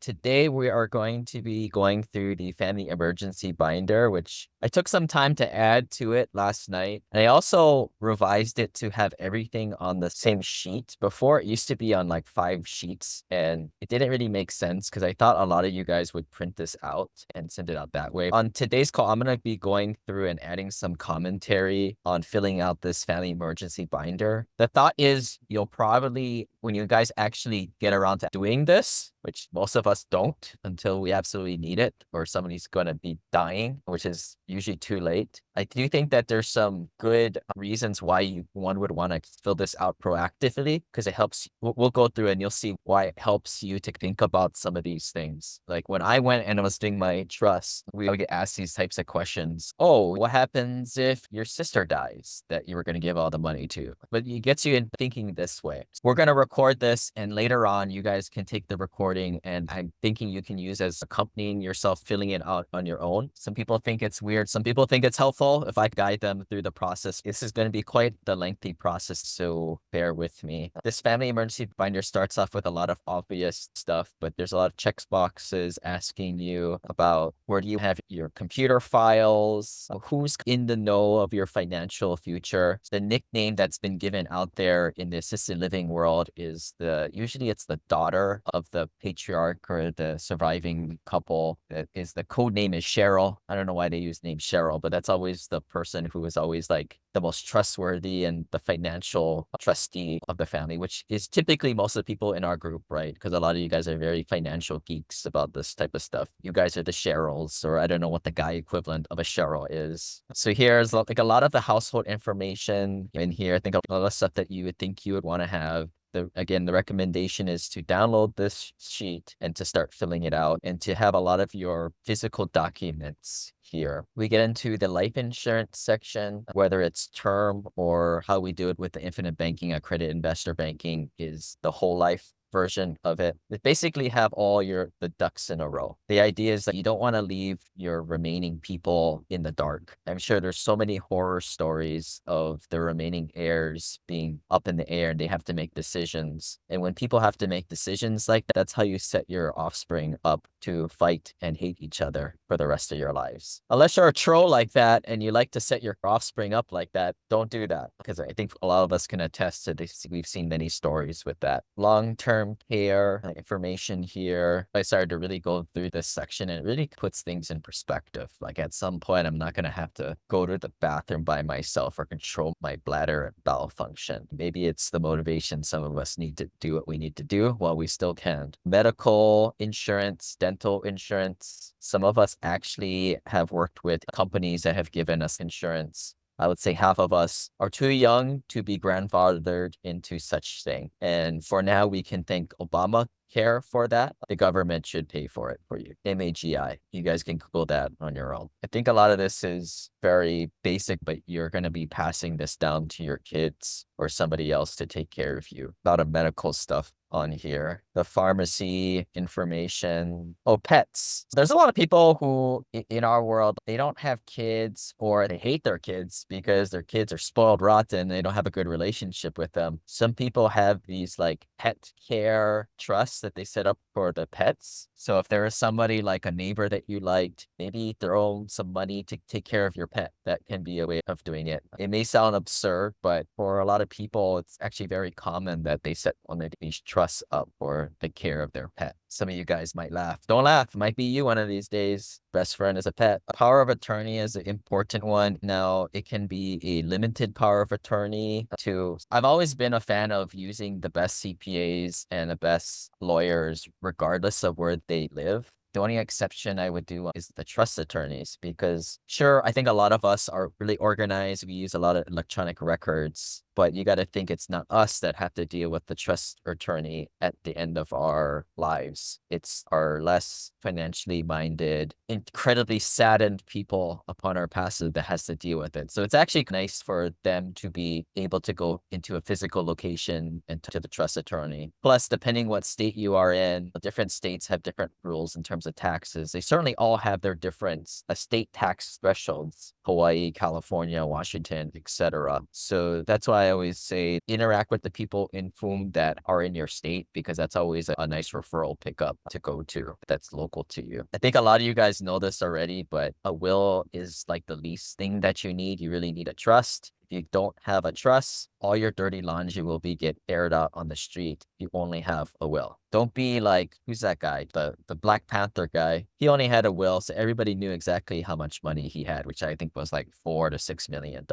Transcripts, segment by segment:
Today we are going to be going through the family emergency binder, which I took some time to add to it last night. And I also revised it to have everything on the same sheet. Before it used to be on like 5 sheets, and it didn't really make sense because I thought a lot of you guys would print this out and send it out that way. On today's call, I'm going to be going through and adding some commentary on filling out this family emergency binder. The thought is you'll probably, when you guys actually get around to doing this, which most of us don't until we absolutely need it or somebody's going to be dying, which is usually too late. I do think that there's some good reasons why one would want to fill this out proactively because it helps. We'll go through and you'll see why it helps you to think about some of these things. Like when I went and I was doing my trust, we would get asked these types of questions. Oh, what happens if your sister dies that you were going to give all the money to? But it gets you in thinking this way. We're going to record this and later on you guys can take the recording and I'm thinking you can use as accompanying yourself filling it out on your own. Some people think it's weird. Some people think it's helpful if I guide them through the process. This is going to be quite the lengthy process, so bear with me. This family emergency binder starts off with a lot of obvious stuff, but there's a lot of check boxes asking you about where do you have your computer files, who's in the know of your financial future. The nickname that's been given out there in the assisted living world is usually it's the daughter of the patriarch or the surviving couple. The code name is Cheryl. I don't know why they use the name Cheryl, but that's always the person who is always like the most trustworthy and the financial trustee of the family, which is typically most of the people in our group, right? Because a lot of you guys are very financial geeks about this type of stuff. You guys are the Cheryls, or I don't know what the guy equivalent of a Cheryl is. So here's like a lot of the household information in here. I think a lot of stuff that you would think you would want to have. Again, the recommendation is to download this sheet and to start filling it out and to have a lot of your physical documents here. We get into the life insurance section, whether it's term or how we do it with the infinite banking, accredited investor banking is the whole life version of it. They basically have all the ducks in a row. The idea is that you don't want to leave your remaining people in the dark. I'm sure there's so many horror stories of the remaining heirs being up in the air and they have to make decisions. And when people have to make decisions like that, that's how you set your offspring up to fight and hate each other for the rest of your lives. Unless you're a troll like that and you like to set your offspring up like that, don't do that. Because I think a lot of us can attest to this. We've seen many stories with that. Long-term care information here. I started to really go through this section and it really puts things in perspective. Like at some point, I'm not going to have to go to the bathroom by myself or control my bladder and bowel function. Maybe it's the motivation some of us need to do what we need to do while we still can. Medical insurance, dental insurance. Some of us actually have worked with companies that have given us insurance. I would say half of us are too young to be grandfathered into such thing. And for now, we can thank Obamacare for that. The government should pay for it for you. MAGI. You guys can Google that on your own. I think a lot of this is very basic, but you're going to be passing this down to your kids or somebody else to take care of you. A lot of medical stuff on here. The pharmacy information. Oh, pets. There's a lot of people who in our world, they don't have kids or they hate their kids because their kids are spoiled rotten. They don't have a good relationship with them. Some people have these like pet care trusts that they set up for the pets. So if there is somebody like a neighbor that you liked, maybe throw some money to take care of your pet. That can be a way of doing it. It may sound absurd, but for a lot of people, it's actually very common that they set one of these trusts up for the care of their pet. Some of you guys might laugh. Don't laugh. It might be you one of these days. Best friend is a pet. A power of attorney is an important one. Now, it can be a limited power of attorney too. I've always been a fan of using the best CPAs and the best lawyers, regardless of where they live. The only exception I would do is the trust attorneys because sure, I think a lot of us are really organized. We use a lot of electronic records, but you got to think it's not us that have to deal with the trust attorney at the end of our lives. It's our less financially minded, incredibly saddened people upon our passing that has to deal with it. So it's actually nice for them to be able to go into a physical location and to the trust attorney. Plus, depending what state you are in, different states have different rules in terms terms of taxes. They certainly all have their different estate tax thresholds, Hawaii, California, Washington, etc. So that's why I always say interact with the people in whom that are in your state, because that's always a nice referral pickup to go to that's local to you. I think a lot of you guys know this already, but a will is like the least thing that you need. You really need a trust. If you don't have a trust, all your dirty laundry will be get aired out on the street. You only have a will. Don't be like, who's that guy? The Black Panther guy. He only had a will, so everybody knew exactly how much money he had, which I think was like $4 to $6 million.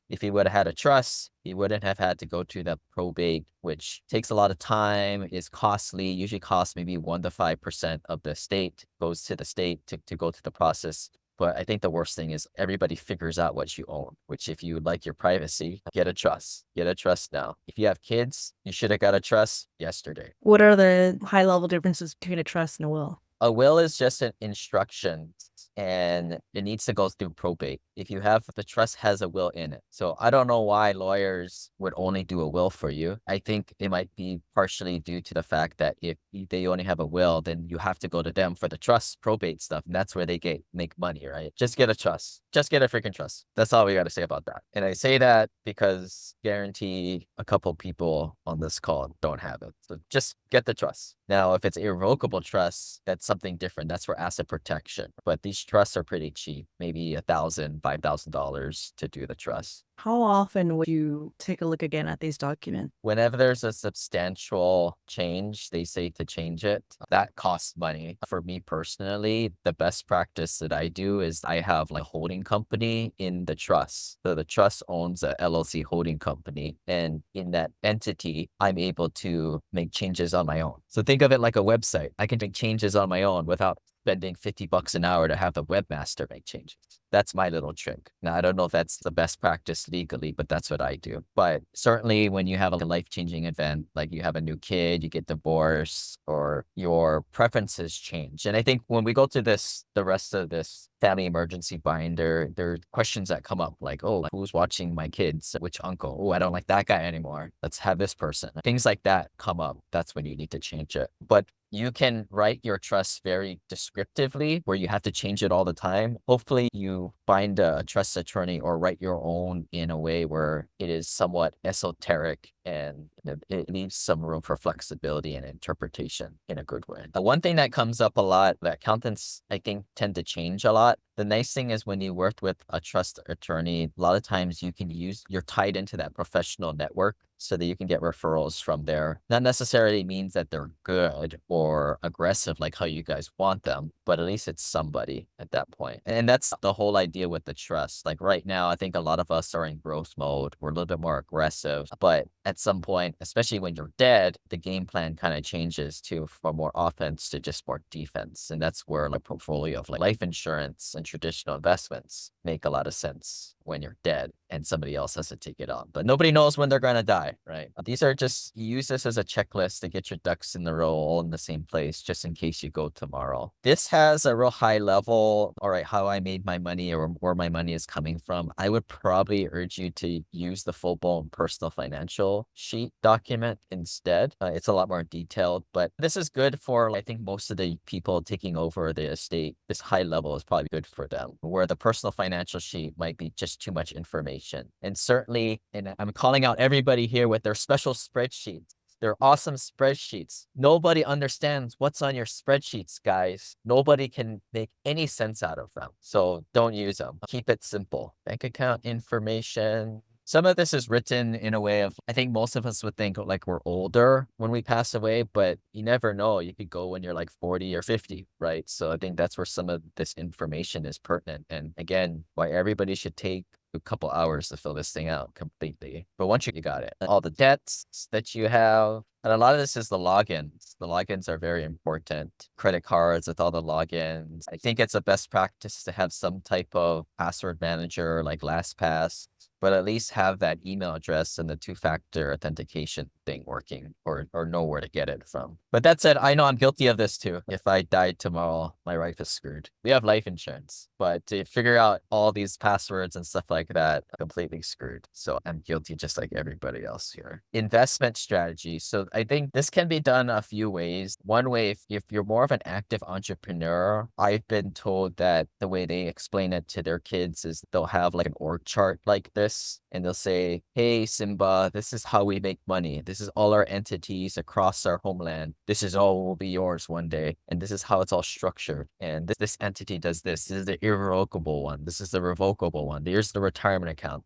If he would have had a trust, he wouldn't have had to go to the probate, which takes a lot of time, is costly, usually costs maybe 1 to 5% of the state, goes to the state to go through the process. But I think the worst thing is everybody figures out what you own, which if you like your privacy, get a trust. Get a trust now. If you have kids, you should have got a trust yesterday. What are the high level differences between a trust and a will? A will is just an instruction and it needs to go through probate. If you have the trust has a will in it. So I don't know why lawyers would only do a will for you. I think it might be partially due to the fact that if they only have a will, then you have to go to them for the trust probate stuff. And that's where they make money, right? Just get a trust. Just get a freaking trust. That's all we got to say about that. And I say that because guarantee a couple people on this call don't have it. So just get the trust. Now, if it's irrevocable trust, that's something different. That's for asset protection. But these trusts are pretty cheap, maybe $1,000, $5,000 to do the trust. How often would you take a look again at these documents? Whenever there's a substantial change, they say to change it. That costs money. For me personally, the best practice that I do is I have like a holding company in the trust. So the trust owns a LLC holding company. And in that entity, I'm able to make changes on my own. So think of it like a website. I can make changes on my own without spending $50 an hour to have the webmaster make changes. That's my little trick. Now, I don't know if that's the best practice legally, but that's what I do. But certainly when you have a life-changing event, like you have a new kid, you get divorced, or your preferences change. And I think when we go to this, the rest of this family emergency binder, there are questions that come up like, oh, like, who's watching my kids? Which uncle? Oh, I don't like that guy anymore. Let's have this person. Things like that come up. That's when you need to change it. But you can write your trust very descriptively where you have to change it all the time. Hopefully you find a trust attorney or write your own in a way where it is somewhat esoteric and it leaves some room for flexibility and interpretation in a good way. One thing that comes up a lot that accountants, I think, tend to change a lot. The nice thing is when you work with a trust attorney, a lot of times you're tied into that professional network so that you can get referrals from there. Not necessarily means that they're good or aggressive like how you guys want them, but at least it's somebody at that point. And that's the whole idea with the trust. Like right now, I think a lot of us are in growth mode. We're a little bit more aggressive, but at some point, especially when you're dead, the game plan kind of changes to from more offense to just more defense. And that's where like portfolio of like life insurance and traditional investments make a lot of sense when you're dead and somebody else has to take it on. But nobody knows when they're going to die, right? These are just, you use this as a checklist to get your ducks in the row all in the same place, just in case you go tomorrow. This has a real high level, all right, how I made my money or where my money is coming from. I would probably urge you to use the full-blown personal financial sheet document instead. It's a lot more detailed, but this is good for, I think, most of the people taking over the estate. This high level is probably good for them, where the personal financial sheet might be just too much information. And certainly, and I'm calling out everybody here with their special spreadsheets. They're awesome spreadsheets. Nobody understands what's on your spreadsheets, guys. Nobody can make any sense out of them. So don't use them. Keep it simple. Bank account information. Some of this is written in a way of, I think most of us would think like we're older when we pass away, but you never know. You could go when you're like 40 or 50, right? So I think that's where some of this information is pertinent. And again, why everybody should take a couple hours to fill this thing out completely. But once you got it, all the debts that you have, and a lot of this is the logins. The logins are very important. Credit cards with all the logins. I think it's a best practice to have some type of password manager like LastPass but at least have that email address and the two-factor authentication thing working, or know where to get it from. But that said, I know I'm guilty of this too. If I died tomorrow, my life is screwed. We have life insurance, but to figure out all these passwords and stuff like that, completely screwed. So I'm guilty just like everybody else here. Investment strategy. So I think this can be done a few ways. One way, if you're more of an active entrepreneur, I've been told that the way they explain it to their kids is they'll have like an org chart like this, and they'll say, hey, Simba, this is how we make money. This is all our entities across our homeland. This is all will be yours one day. And this is how it's all structured. And this entity does this. This is the irrevocable one. This is the revocable one. Here's the retirement account.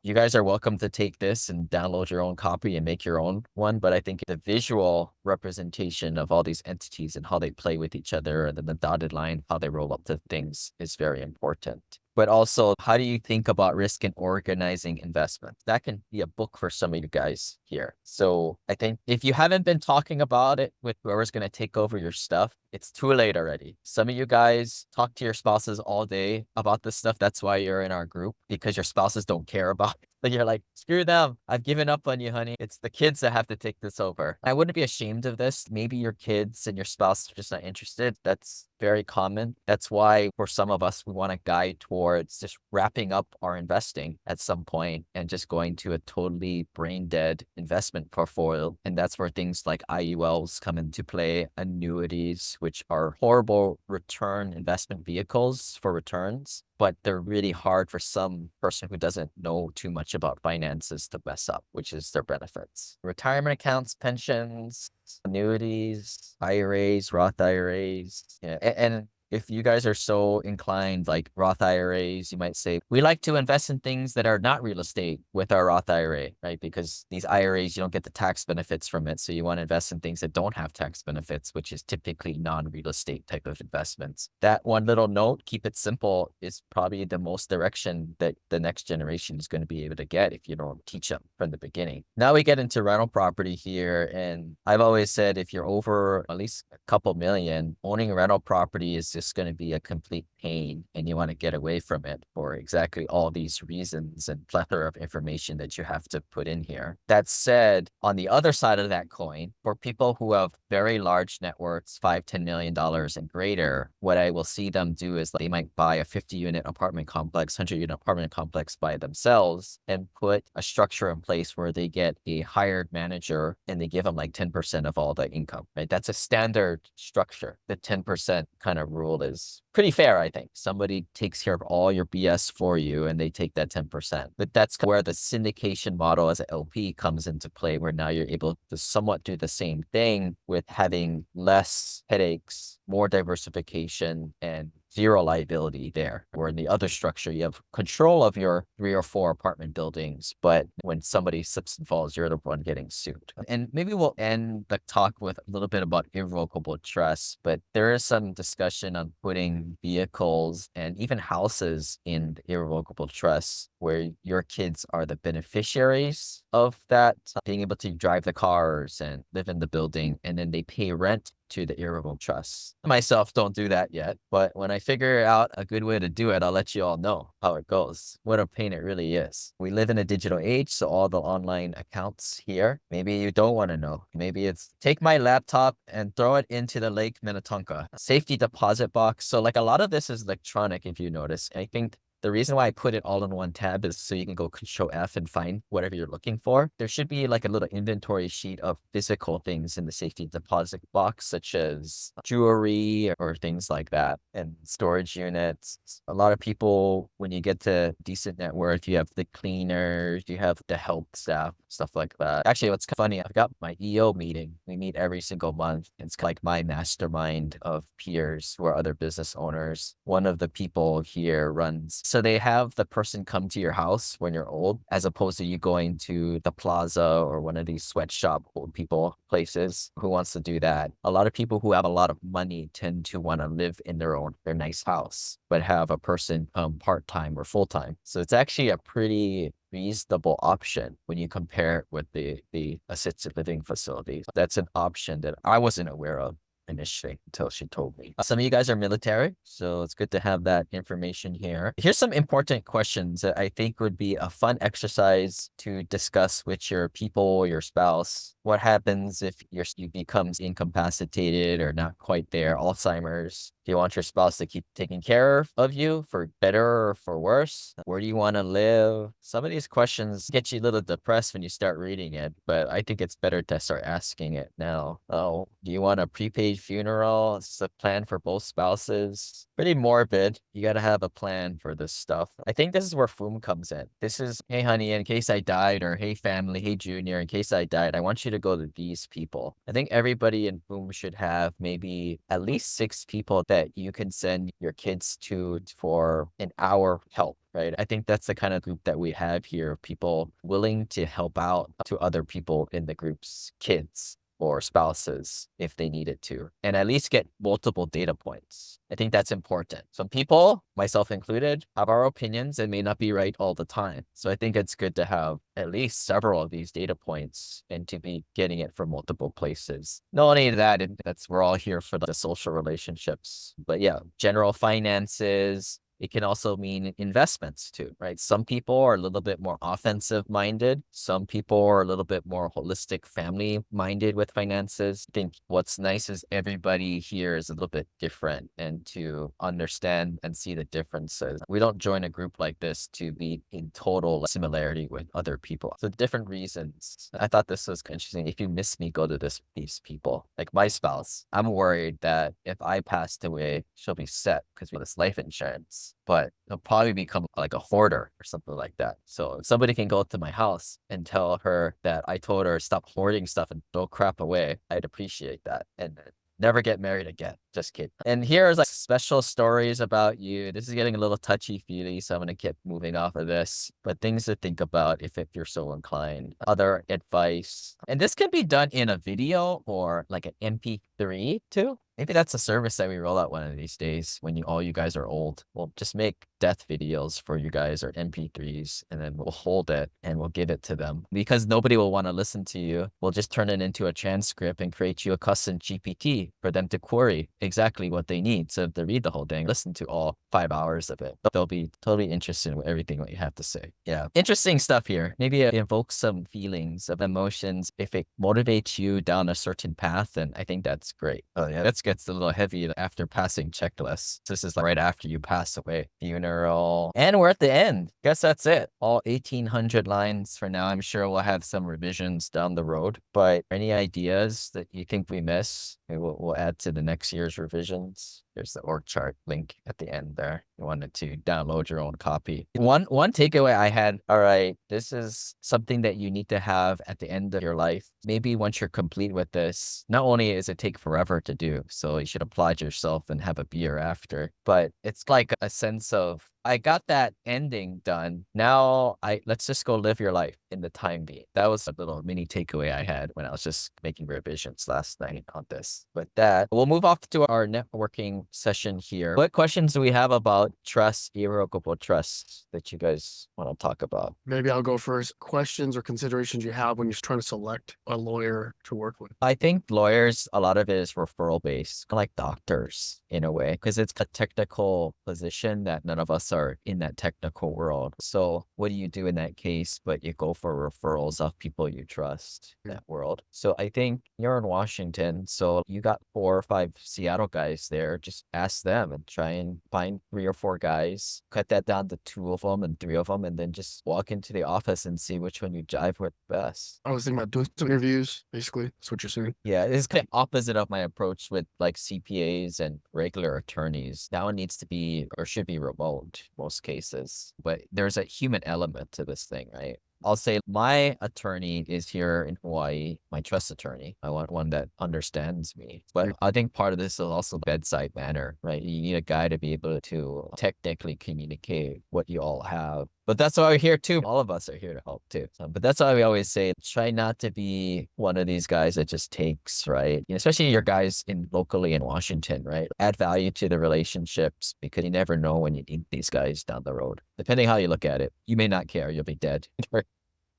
You guys are welcome to take this and download your own copy and make your own one. But I think the visual representation of all these entities and how they play with each other, and then the dotted line, how they roll up to things, is very important. But also, how do you think about risk and organizing investments? That can be a book for some of you guys here. So I think if you haven't been talking about it with whoever's going to take over your stuff, it's too late already. Some of you guys talk to your spouses all day about this stuff. That's why you're in our group, because your spouses don't care about it. But you're like, screw them. I've given up on you, honey. It's the kids that have to take this over. I wouldn't be ashamed of this. Maybe your kids and your spouse are just not interested. That's very common. That's why for some of us, we want to guide towards just wrapping up our investing at some point and just going to a totally brain dead investment portfolio. And that's where things like IULs come into play, annuities, which are horrible return investment vehicles for returns, but they're really hard for some person who doesn't know too much about finances to mess up, which is their benefits. Retirement accounts, pensions, annuities, IRAs, Roth IRAs. Yeah. And if you guys are so inclined, like Roth IRAs, you might say, we like to invest in things that are not real estate with our Roth IRA, right? Because these IRAs, you don't get the tax benefits from it. So you want to invest in things that don't have tax benefits, which is typically non-real estate type of investments. That one little note, keep it simple, is probably the most direction that the next generation is going to be able to get if you don't teach them from the beginning. Now we get into rental property here. And I've always said, if you're over at least a couple million, owning a rental property is just going to be a complete pain, and you want to get away from it for exactly all these reasons and plethora of information that you have to put in here. That said, on the other side of that coin, for people who have very large net worths, $5-10 million and greater, what I will see them do is they might buy a 50-unit apartment complex, 100-unit apartment complex by themselves, and put a structure in place where they get a hired manager and they give them like 10% of all the income, right? That's a standard structure. The 10% kind of rule is pretty fair, I think. Somebody takes care of all your BS for you and they take that 10%. But that's where the syndication model as an LP comes into play, where now you're able to somewhat do the same thing with having less headaches, more diversification, and zero liability there. Where in the other structure, you have control of your 3 or 4 apartment buildings, but when somebody slips and falls, you're the one getting sued. And maybe we'll end the talk with a little bit about irrevocable trust, but there is some discussion on putting vehicles and even houses in irrevocable trusts where your kids are the beneficiaries of that, being able to drive the cars and live in the building, and then they pay rent to the irrevocable trust. I myself don't do that yet, but when I figure out a good way to do it, I'll let you all know how it goes. What a pain it really is. We live in a digital age, so all the online accounts here, maybe you don't want to know. Maybe it's take my laptop and throw it into the Lake Minnetonka. Safety deposit box. So like a lot of this is electronic, if you notice. I think the reason why I put it all in one tab is so you can go Control F and find whatever you're looking for. There should be like a little inventory sheet of physical things in the safety deposit box, such as jewelry or things like that, and storage units. A lot of people, when you get to decent net worth, you have the cleaners, you have the help staff, stuff like that. Actually, what's funny, I've got my EO meeting. We meet every single month. It's like my mastermind of peers who are other business owners. One of the people here runs. So they have the person come to your house when you're old, as opposed to you going to the plaza or one of these sweatshop old people places. Who wants to do that? A lot of people who have a lot of money tend to want to live in their nice house, but have a person come part-time or full-time. So it's actually a pretty reasonable option when you compare it with the assisted living facilities. That's an option that I wasn't aware of initially until she told me. Some of you guys are military, so it's good to have that information here. Here's some important questions that I think would be a fun exercise to discuss with your people, your spouse. What happens if you becomes incapacitated or not quite there, Alzheimer's? Do you want your spouse to keep taking care of you for better or for worse? Where do you want to live? Some of these questions get you a little depressed when you start reading it, but I think it's better to start asking it now. Oh, do you want a prepaid funeral? It's a plan for both spouses. Pretty morbid. You got to have a plan for this stuff. I think this is where FOOM comes in. This is, hey, honey, in case I died, or hey, family, hey, junior, in case I died, I want you to go to these people. I think everybody in FOOM should have maybe at least 6 people that you can send your kids to for an hour help. Right. I think that's the kind of group that we have here, people willing to help out to other people in the group's kids or spouses if they needed to, and at least get multiple data points. I think that's important. Some people, myself included, have our opinions and may not be right all the time. So I think it's good to have at least several of these data points and to be getting it from multiple places. Not only that, we're all here for the social relationships, but yeah, general finances. It can also mean investments too, right? Some people are a little bit more offensive minded. Some people are a little bit more holistic family minded with finances. I think what's nice is everybody here is a little bit different, and to understand and see the differences. We don't join a group like this to be in total similarity with other people. So different reasons. I thought this was interesting. If you miss me, go to these people. Like my spouse, I'm worried that if I passed away, she'll be set because we have this life insurance. But he'll probably become like a hoarder or something like that. So if somebody can go to my house and tell her that I told her stop hoarding stuff and throw crap away, I'd appreciate that. And never get married again. Just kidding. And here's like special stories about you. This is getting a little touchy-feely, so I'm going to keep moving off of this. But things to think about if you're so inclined. Other advice. And this can be done in a video or like an MP3 too. Maybe that's a service that we roll out one of these days when all you guys are old. We'll just make death videos for you guys or MP3s, and then we'll hold it and we'll give it to them. Because nobody will want to listen to you, we'll just turn it into a transcript and create you a custom GPT for them to query exactly what they need. So if they read the whole thing, listen to all 5 hours of it. They'll be totally interested in everything that you have to say. Yeah. Interesting stuff here. Maybe it invokes some feelings of emotions. If it motivates you down a certain path, then I think that's great. Oh yeah, that gets a little heavy after passing checklists. This is like right after you pass away. Funeral. And we're at the end. Guess that's it. All 1,800 lines for now. I'm sure we'll have some revisions down the road. But any ideas that you think we miss? We'll add to the next year's revisions. There's the org chart link at the end there. You wanted to download your own copy. One takeaway I had, all right, this is something that you need to have at the end of your life. Maybe once you're complete with this, not only is it take forever to do, so you should oblige yourself and have a beer after, but it's like a sense of, I got that ending done. Now let's just go live your life in the time being. That was a little mini takeaway I had when I was just making revisions last night on this. But that, we'll move off to our networking session here. What questions do we have about trust, irrevocable trust, that you guys want to talk about? Maybe I'll go first. Questions or considerations you have when you're trying to select a lawyer to work with? I think lawyers, a lot of it is referral based, like doctors in a way, because it's a technical position that none of us are in that technical world. So what do you do in that case? But you go for referrals of people you trust in that world. So I think you're in Washington, so you got 4 or 5 Seattle guys there. Just ask them and try and find 3 or 4 guys, cut that down to 2 of them and 3 of them, and then just walk into the office and see which one you jive with best. I was thinking about doing some interviews, basically. That's what you're saying. Yeah, it's kind of opposite of my approach with like CPAs and regular attorneys. Now it needs to be or should be remote most cases, but there's a human element to this thing, right? I'll say my attorney is here in Hawaii, my trust attorney. I want one that understands me. But I think part of this is also bedside manner, right? You need a guy to be able to technically communicate what you all have. But that's why we're here too. All of us are here to help too. But that's why we always say, try not to be one of these guys that just takes, right? Especially your guys locally in Washington, right? Add value to the relationships, because you never know when you need these guys down the road. Depending how you look at it, you may not care. You'll be dead.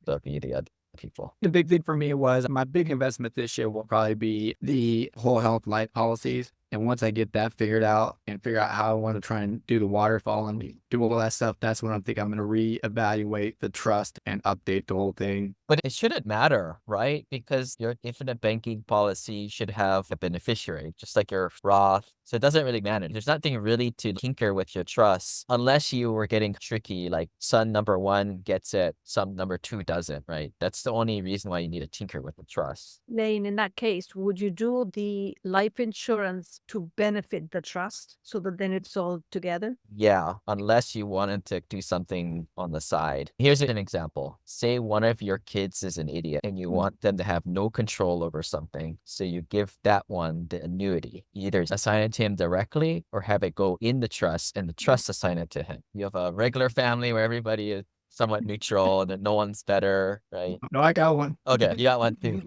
That'll be the people. The big thing for me was my big investment this year will probably be the whole health life policies. And once I get that figured out and figure out how I want to try and do the waterfall and do all that stuff, that's when I'm going to reevaluate the trust and update the whole thing. But it shouldn't matter, right? Because your infinite banking policy should have a beneficiary, just like your Roth. So it doesn't really matter. There's nothing really to tinker with your trust unless you were getting tricky, like son number 1 gets it, son number 2 doesn't, right? That's the only reason why you need to tinker with the trust. Lane, in that case, would you do the life insurance to benefit the trust so that then it's all together? Yeah, unless you wanted to do something on the side. Here's an example. Say one of your kids is an idiot and you want them to have no control over something. So you give that one the annuity. You either assign it to him directly or have it go in the trust and the trust assign it to him. You have a regular family where everybody is somewhat neutral and that no one's better, right? No, I got one. Okay, you got one too.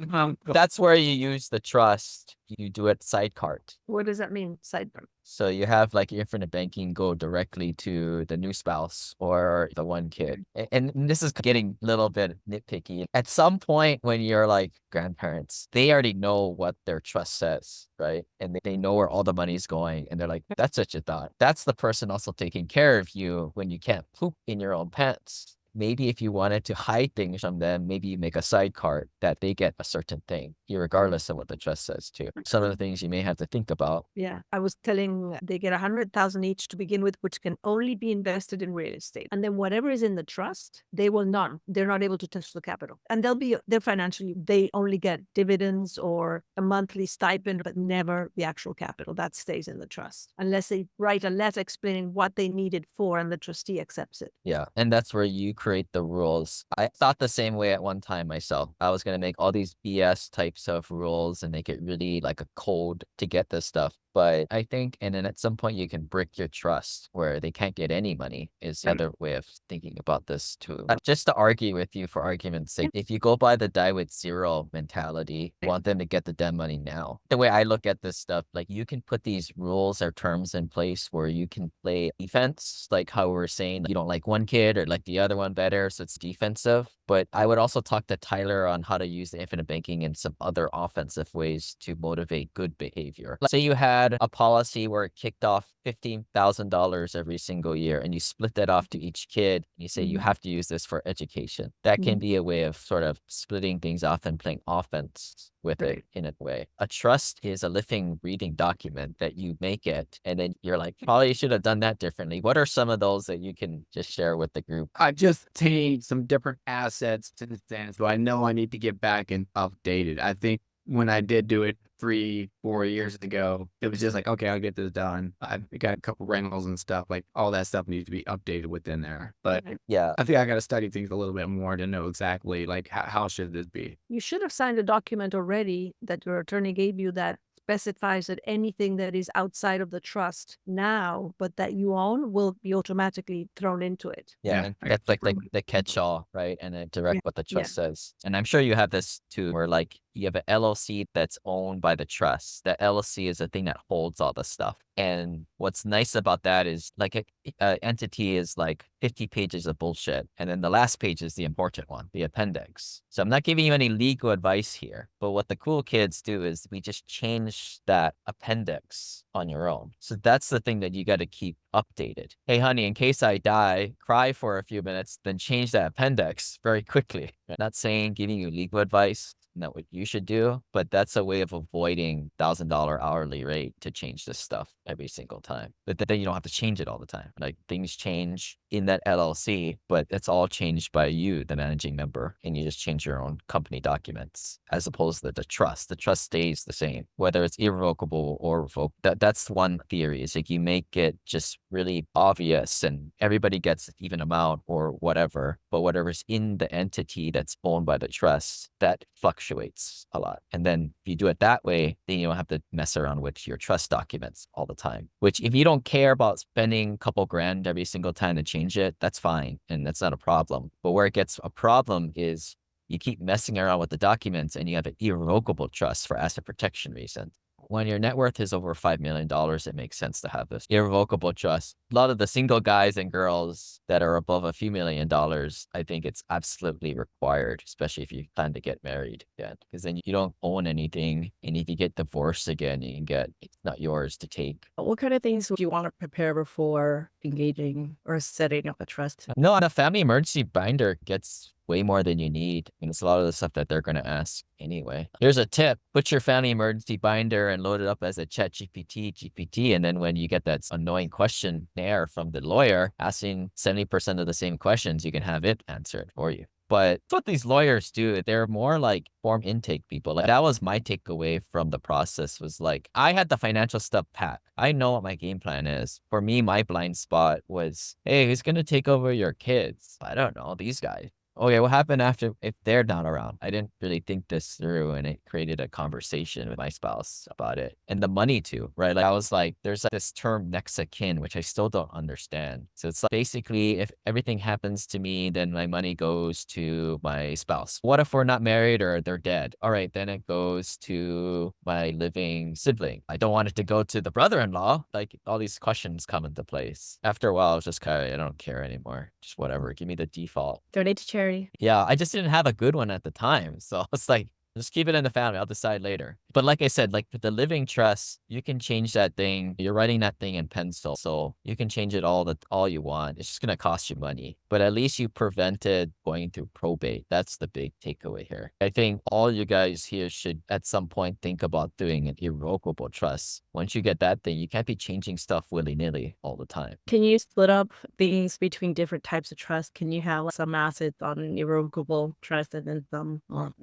That's where you use the trust. You do it sidecar. What does that mean, sidebar? So you have like your infinite banking go directly to the new spouse or the one kid. And this is getting a little bit nitpicky. At some point when you're like grandparents, they already know what their trust says, right? And they know where all the money's going. And they're like, that's such a thought. That's the person also taking care of you when you can't poop in your own pants. Maybe if you wanted to hide things from them, maybe you make a sidecar that they get a certain thing, regardless of what the trust says too. Some of the things you may have to think about. Yeah, I was telling they get 100,000 each to begin with, which can only be invested in real estate. And then whatever is in the trust, they're not able to touch the capital. And they're financially, they only get dividends or a monthly stipend, but never the actual capital. That stays in the trust unless they write a letter explaining what they need it for and the trustee accepts it. Yeah. And that's where you create the rules. I thought the same way at one time myself. I was going to make all these BS types of rules and make it really like a code to get this stuff. But I think, and then at some point you can break your trust where they can't get any money is the other way of thinking about this too. Just to argue with you for argument's sake, if you go by the die with zero mentality, you want them to get the damn money now. The way I look at this stuff, like you can put these rules or terms in place where you can play defense, like how we're saying you don't like one kid or like the other one better, so it's defensive. But I would also talk to Tyler on how to use the infinite banking in some other offensive ways to motivate good behavior. Let's say you had a policy where it kicked off $15,000 every single year and you split that off to each kid and you say you have to use this for education. That can be a way of sort of splitting things off and playing offense with it in a way. A trust is a living, breathing document that you make it and then you're like, probably should have done that differently. What are some of those that you can just share with the group? I just changed some different assets to the stand, so I know I need to get back and update it. I think when I did do it 3-4 years ago, it was just like, okay, I'll get this done. I got a couple rentals and stuff, like all that stuff needs to be updated within there. But Yeah. I think I got to study things a little bit more to know exactly like how should this be. You should have signed a document already that your attorney gave you that specifies that anything that is outside of the trust now, but that you own, will be automatically thrown into it. Yeah, Yeah, and I that's like agree. the catch-all, right? And then direct what the Yeah. trust says. And I'm sure you have this too, where like you have an LLC that's owned by the trust. The LLC is the thing that holds all the stuff. And what's nice about that is like a entity is like 50 pages of bullshit. And then the last page is the important one, the appendix. So I'm not giving you any legal advice here, but what the cool kids do is we just change that appendix on your own. So that's the thing that you got to keep updated. Hey, honey, in case I die, cry for a few minutes, then change that appendix very quickly. I'm not saying giving you legal advice. Not what you should do, but that's a way of avoiding $1,000 hourly rate to change this stuff every single time. But then you don't have to change it all the time. Like things change in that LLC, but it's all changed by you, the managing member, and you just change your own company documents as opposed to the trust. The trust stays the same, whether it's irrevocable or revocable. That's one theory. Is like you make it just really obvious and everybody gets an even amount or whatever, but whatever's in the entity that's owned by the trust, that fluctuates a lot. And then if you do it that way, then you don't have to mess around with your trust documents all the time, which if you don't care about spending a couple grand every single time to change it, that's fine. And that's not a problem. But where it gets a problem is you keep messing around with the documents and you have an irrevocable trust for asset protection reasons. when your net worth is over $5 million, it makes sense to have this irrevocable trust. A lot of the single guys and girls that are above a few $1,000,000, I think it's absolutely required, especially if you plan to get married again, because then you don't own anything. And if you get divorced again, it's not yours to take. What kind of things would you want to prepare before engaging or setting up a trust? No, a family emergency binder gets way more than you need. And it's a lot of the stuff that they're going to ask anyway. Here's a tip. Put your family emergency binder and load it up as a chat GPT. And then when you get that annoying questionnaire from the lawyer asking 70% of the same questions, you can have it answer it for you. But that's what these lawyers do. They're more like form intake people. Like, that was my takeaway from the process, was like, I had the financial stuff pat. I know what my game plan is. For me, my blind spot was, hey, who's going to take over your kids? I don't know, these guys. Okay, what happened after if they're not around? I didn't really think this through, and it created a conversation with my spouse about it. And the money too, right? Like, I was like, there's this term next of kin, which I still don't understand. So it's like, basically, if everything happens to me, then my money goes to my spouse. What if we're not married or they're dead? All right, then it goes to my living sibling. I don't want it to go to the brother-in-law. Like, all these questions come into place. After a while, I was just kind of, I don't care anymore. Just whatever. Give me the default. Donate to charity. Yeah, I just didn't have a good one at the time. So it's like, just keep it in the family. I'll decide later. But like I said, like with the living trust, you can change that thing. You're writing that thing in pencil, so you can change it all you want. It's just going to cost you money. But at least you prevented going through probate. That's the big takeaway here. I think all you guys here should at some point think about doing an irrevocable trust. Once you get that thing, you can't be changing stuff willy-nilly all the time. Can you split up things between different types of trust? Can you have some assets on an irrevocable trust and then some on...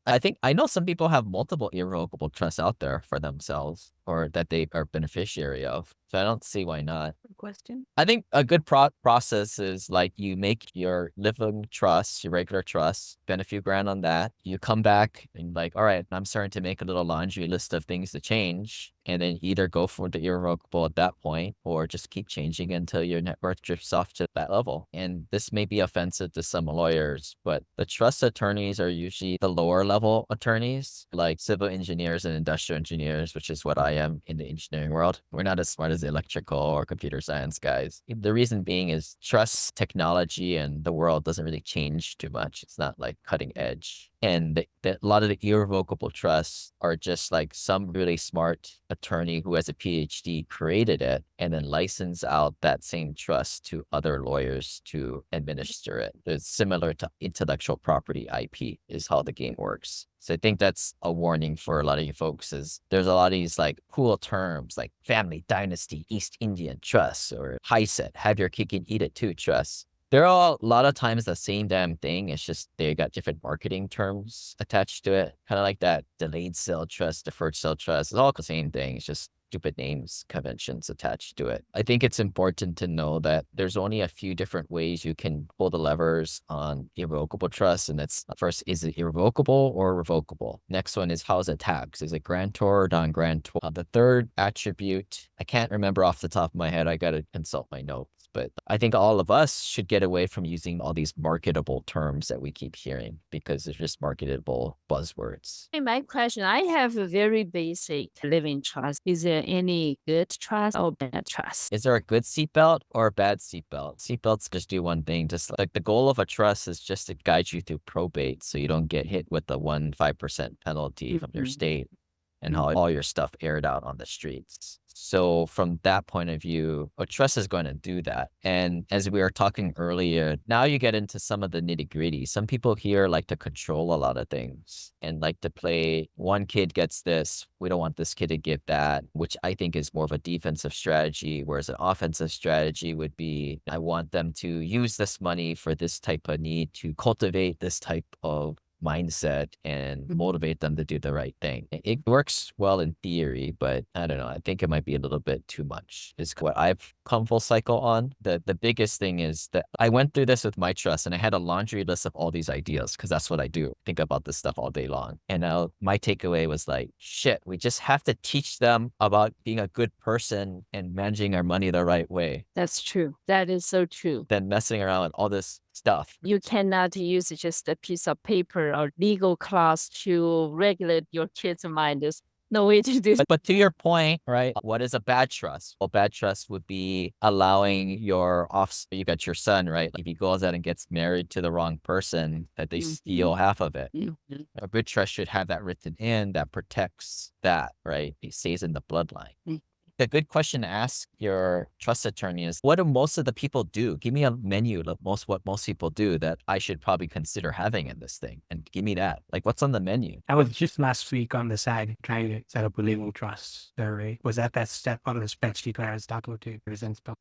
I know some people have multiple irrevocable trusts out there for themselves or that they are beneficiary of. So I don't see why not. Question. I think a good process is like, you make your living trust, your regular trust, spend a few grand on that. You come back and like, all right, I'm starting to make a little laundry list of things to change. And then either go for the irrevocable at that point or just keep changing until your net worth drifts off to that level. And this may be offensive to some lawyers, but the trust attorneys are usually the lower level attorneys, like civil engineers and industrial engineers, which is what I am in the engineering world. We're not as smart as the electrical or computer science guys. The reason being is trust technology and the world doesn't really change too much. It's not like cutting edge. And a lot of the irrevocable trusts are just like some really smart attorney who has a PhD created it and then license out that same trust to other lawyers to administer it. It's similar to intellectual property IP is how the game works. So I think that's a warning for a lot of you folks, is there's a lot of these like cool terms like family dynasty, East Indian trust, or HISET, have your cake and eat it too trust. They're all a lot of times the same damn thing. It's just they got different marketing terms attached to it. Kind of like that delayed sale trust, deferred sale trust. It's all the same thing. It's just stupid names, conventions attached to it. I think it's important to know that there's only a few different ways you can pull the levers on irrevocable trust. And that's first, is it irrevocable or revocable? Next one is, how is it taxed? Is it grantor or non-grantor? The third attribute, I can't remember off the top of my head. I got to consult my notes. But I think all of us should get away from using all these marketable terms that we keep hearing, because they're just marketable buzzwords. My question, I have a very basic living trust. Is there any good trust or bad trust? Is there a good seatbelt or a bad seatbelt? Seatbelts just do one thing. Just like the goal of a trust is just to guide you through probate so you don't get hit with the 1.5% penalty from your state and all your stuff aired out on the streets. So from that point of view, a trust is going to do that. And as we were talking earlier, now you get into some of the nitty gritty. Some people here like to control a lot of things and like to play, one kid gets this, we don't want this kid to get that, which I think is more of a defensive strategy. Whereas an offensive strategy would be, I want them to use this money for this type of need, to cultivate this type of mindset and motivate them to do the right thing. It works well in theory, but I don't know. I think it might be a little bit too much is what I've come full cycle on. The biggest thing is that I went through this with my trust and I had a laundry list of all these ideas, because that's what I do. Think about this stuff all day long. And now my takeaway was like, shit, we just have to teach them about being a good person and managing our money the right way. That's true. That is so true. Than messing around with all this stuff. You cannot use just a piece of paper or legal class to regulate your kids' mind. no way to do. But to your point, right? What is a bad trust? Well, bad trust would be allowing your you got your son, right? If he goes out and gets married to the wrong person, that they steal half of it. Mhm. A good trust should have that written in that protects that, right? It stays in the bloodline. Mm. A good question to ask your trust attorney is, what do most of the people do? Give me a menu of what most people do that I should probably consider having in this thing. And give me that. Like, what's on the menu? I was just last week on the side trying to set up a living trust survey. Was at that step on the spreadsheet where I was talking to and stuff.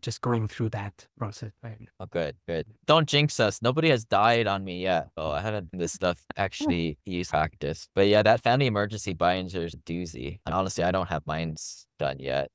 Just going through that process. Right? Oh, good, good. Don't jinx us. Nobody has died on me yet. Oh, I haven't this stuff actually used practice. But yeah, that family emergency binder is a doozy. And honestly, I don't have mine done yet.